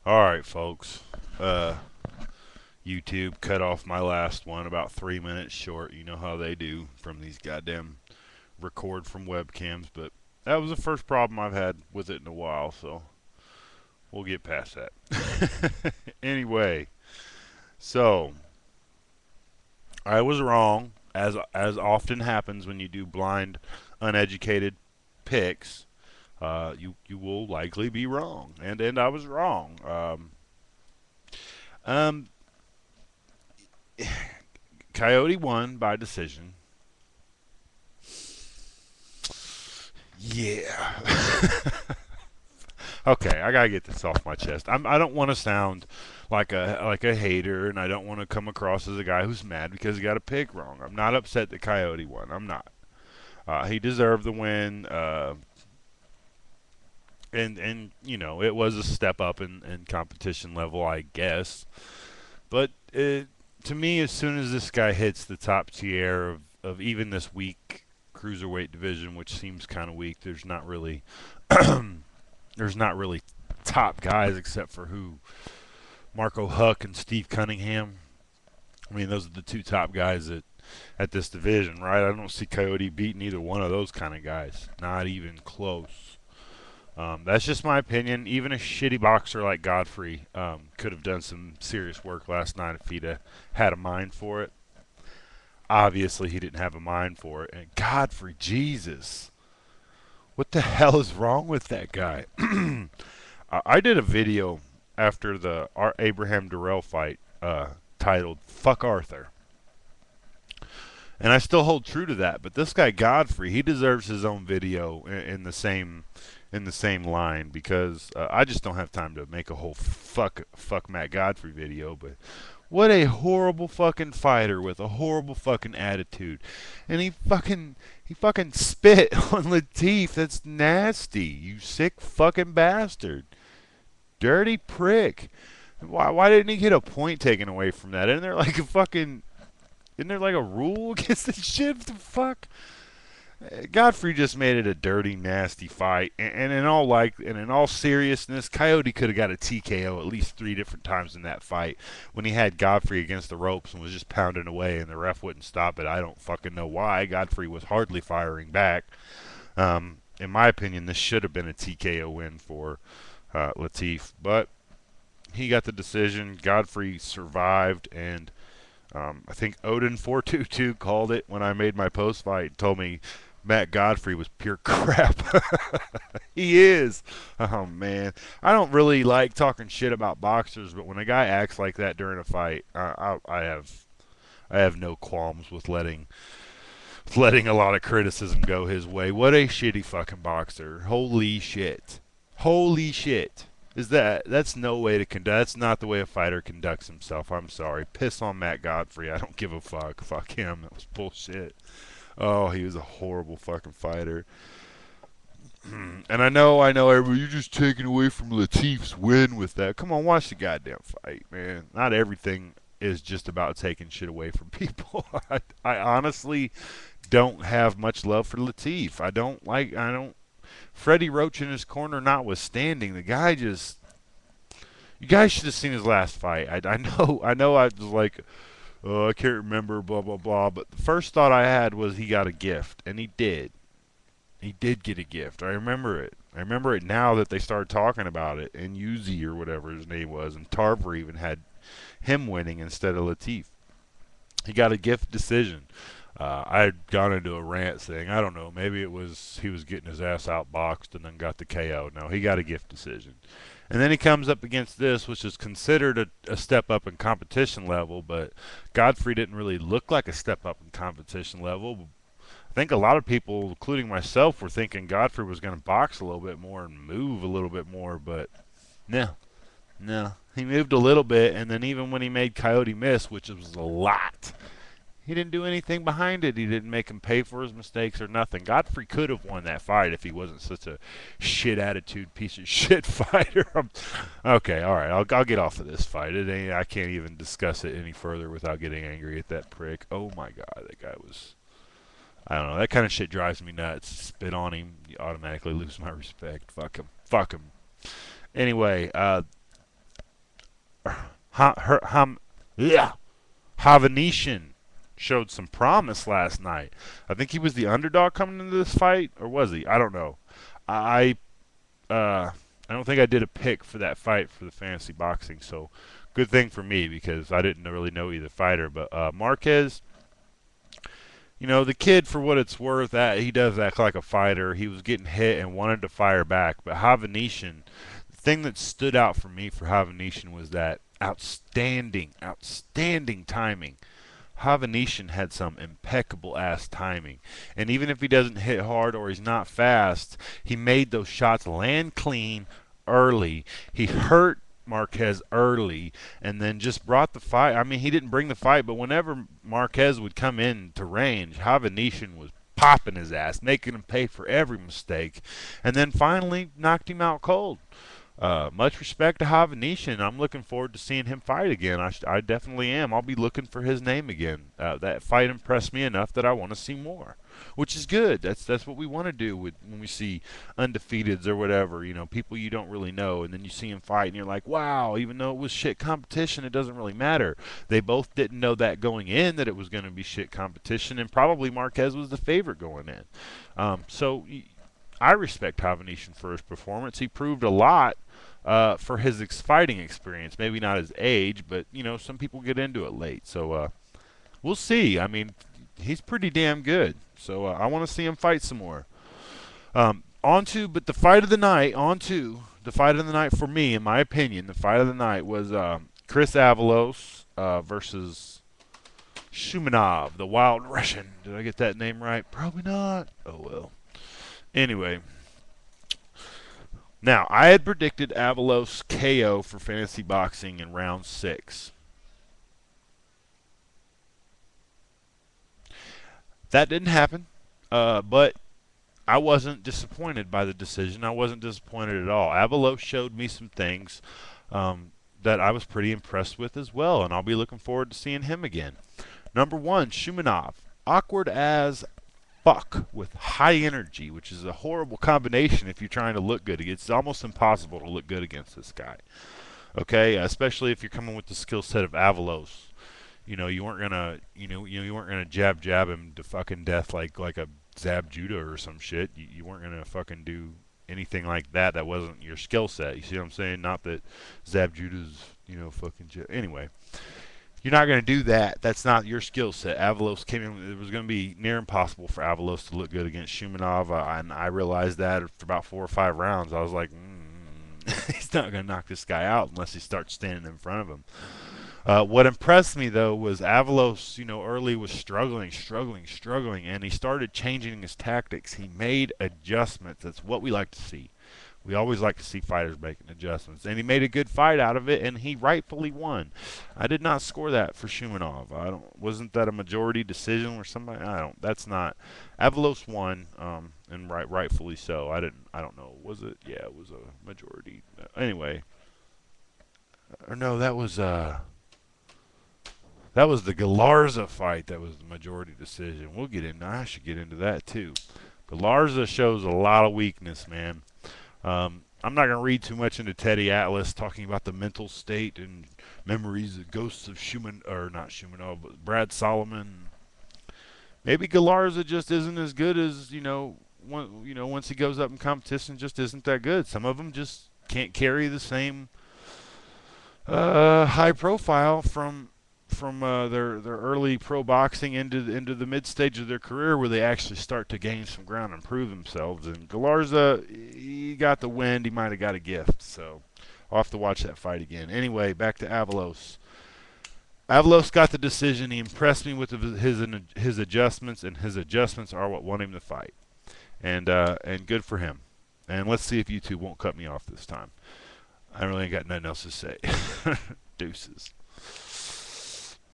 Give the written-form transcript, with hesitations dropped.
Alright, folks. YouTube cut off my last one about 3 minutes short. You know how they do from these goddamn record from webcams, but that was the first problem I've had with it in a while, so we'll get past that. Anyway, so I was wrong, as often happens when you do blind, uneducated picks. You will likely be wrong, and I was wrong. Um, Coyote won by decision. Yeah. Okay, I gotta get this off my chest. I don't want to sound like a hater, and I don't want to come across as a guy who's mad because he got a pick wrong. I'm not upset that Coyote won. I'm not. He deserved the win, and you know it was a step up in competition level, I guess. But to me, as soon as this guy hits the top tier of even this weak cruiserweight division, which seems kind of weak, there's not really top guys except for who Marco Huck and Steve Cunningham. I mean, those are the two top guys at this division, right? I don't see Coyote beating either one of those kind of guys. Not even close. That's just my opinion. Even a shitty boxer like Godfrey could have done some serious work last night if he'd had a mind for it. Obviously, he didn't have a mind for it. And Godfrey, Jesus, what the hell is wrong with that guy? I did a video after the Abraham Durrell fight titled "Fuck Arthur," and I still hold true to that. But this guy Godfrey, he deserves his own video in the same line because I just don't have time to make a whole fuck Matt Godfrey video. But what a horrible fucking fighter with a horrible fucking attitude, and he fucking spit on Latif. That's nasty. You sick fucking bastard. Dirty prick. Why didn't he get a point taken away from that? Isn't there like a rule against this shit? What the fuck? Godfrey just made it a dirty, nasty fight, and in all seriousness, Coyote could have got a TKO at least 3 different times in that fight when he had Godfrey against the ropes and was just pounding away, and the ref wouldn't stop it. I don't fucking know why. Godfrey was hardly firing back. In my opinion, this should have been a TKO win for Latif, but he got the decision. Godfrey survived, and I think Odin422 called it when I made my post fight. Told me Matt Godfrey was pure crap. He is. Oh man, I don't really like talking shit about boxers, but when a guy acts like that during a fight, I have no qualms with letting a lot of criticism go his way. What a shitty fucking boxer. Holy shit. Holy shit. That's no way to conduct. That's not the way a fighter conducts himself. I'm sorry. Piss on Matt Godfrey. I don't give a fuck. Fuck him. That was bullshit. Oh, he was a horrible fucking fighter. And I know, everybody, you're just taking away from Latif's win with that. Come on, watch the goddamn fight, man. Not everything is just about taking shit away from people. I honestly don't have much love for Latif. I don't. Freddie Roach in his corner notwithstanding, the guy just. You guys should have seen his last fight. I know, I was like, oh, I can't remember, blah, blah, blah. But the first thought I had was he got a gift, and he did. He did get a gift. I remember it. I remember it now that they started talking about it. And Uzi or whatever his name was, and Tarver even had him winning instead of Latif. He got a gift decision. I had gone into a rant saying, I don't know, maybe it was he was getting his ass outboxed and then got the KO. No, he got a gift decision. And then he comes up against this, which is considered a step up in competition level, but Godfrey didn't really look like a step up in competition level. I think a lot of people, including myself, were thinking Godfrey was going to box a little bit more and move a little bit more, but no, no. He moved a little bit, and then even when he made Coyote miss, which was a lot, he didn't do anything behind it. He didn't make him pay for his mistakes or nothing. Godfrey could have won that fight if he wasn't such a shit attitude piece of shit fighter. Okay, all right. I'll get off of this fight. I can't even discuss it any further without getting angry at that prick. Oh my god, that guy was. I don't know. That kind of shit drives me nuts. Spit on him, you automatically lose my respect. Fuck him. Fuck him. Anyway, Yeah, Havanesian showed some promise last night. I think he was the underdog coming into this fight, or was he? I don't know. I uh, I don't think I did a pick for that fight for the fantasy boxing, so good thing for me because I didn't really know either fighter. But Marquez, the kid, for what it's worth, he does act like a fighter. He was getting hit and wanted to fire back. But Havanesian, the thing that stood out for me for Havanesian was that outstanding timing. Havanesian had some impeccable ass timing. And even if he doesn't hit hard or he's not fast, he made those shots land clean early. He hurt Marquez early and then just brought the fight. I mean, he didn't bring the fight, but whenever Marquez would come in to range, Havanesian was popping his ass, making him pay for every mistake, and then finally knocked him out cold. Much respect to Havanesian. I'm looking forward to seeing him fight again. I definitely am. I'll be looking for his name again. That fight impressed me enough that I want to see more, which is good. That's what we want to do when we see undefeateds or whatever. People you don't really know, and then you see him fight, and you're like, wow. Even though it was shit competition, it doesn't really matter. They both didn't know that going in that it was going to be shit competition, and probably Marquez was the favorite going in. So I respect Havanesian for his performance. He proved a lot for his fighting experience. Maybe not his age, but some people get into it late. So we'll see. I mean, he's pretty damn good. So I want to see him fight some more. But the fight of the night. The fight of the night for me, in my opinion, the fight of the night was Chris Avalos versus Shumanov, the Wild Russian. Did I get that name right? Probably not. Oh well. Anyway, now I had predicted Avalos KO for fantasy boxing in round 6. That didn't happen, but I wasn't disappointed by the decision. I wasn't disappointed at all. Avalos showed me some things that I was pretty impressed with as well, and I'll be looking forward to seeing him again. Number 1, Shumanov. Awkward as fuck with high energy, which is a horrible combination if you're trying to look good. It's almost impossible to look good against this guy. Okay, especially if you're coming with the skill set of Avalos. You weren't gonna jab him to fucking death like a Zab Judah or some shit. You weren't gonna fucking do anything like that. That wasn't your skill set. You see what I'm saying? Not that Zab Judah's fucking anyway. You're not going to do that. That's not your skill set. Avalos came in. It was going to be near impossible for Avalos to look good against Shumanov, and I realized that after about 4 or 5 rounds. I was like, he's not going to knock this guy out unless he starts standing in front of him. What impressed me, though, was Avalos, early was struggling, and he started changing his tactics. He made adjustments. That's what we like to see. We always like to see fighters making adjustments. And he made a good fight out of it, and he rightfully won. I did not score that for Shumanov. Wasn't that a majority decision or somebody? That's not. Avalos won, and rightfully so. I don't know. Was it? Yeah, it was a majority. Anyway. Or no, that was the Galarza fight that was the majority decision. We'll get into. I should get into that too. Galarza shows a lot of weakness, man. I'm not going to read too much into Teddy Atlas talking about the mental state and memories of ghosts of but Brad Solomon. Maybe Galarza just isn't as good as, once he goes up in competition, just isn't that good. Some of them just can't carry the same high profile from their early pro boxing into the mid stage of their career, where they actually start to gain some ground and prove themselves. And Galarza, he got the wind. He might have got a gift. So I'll have to watch that fight again. Anyway, back to Avalos. Avalos got the decision. He impressed me with his adjustments, and his adjustments are what won him the fight. And good for him. And let's see if YouTube won't cut me off this time. I really ain't got nothing else to say. Deuces.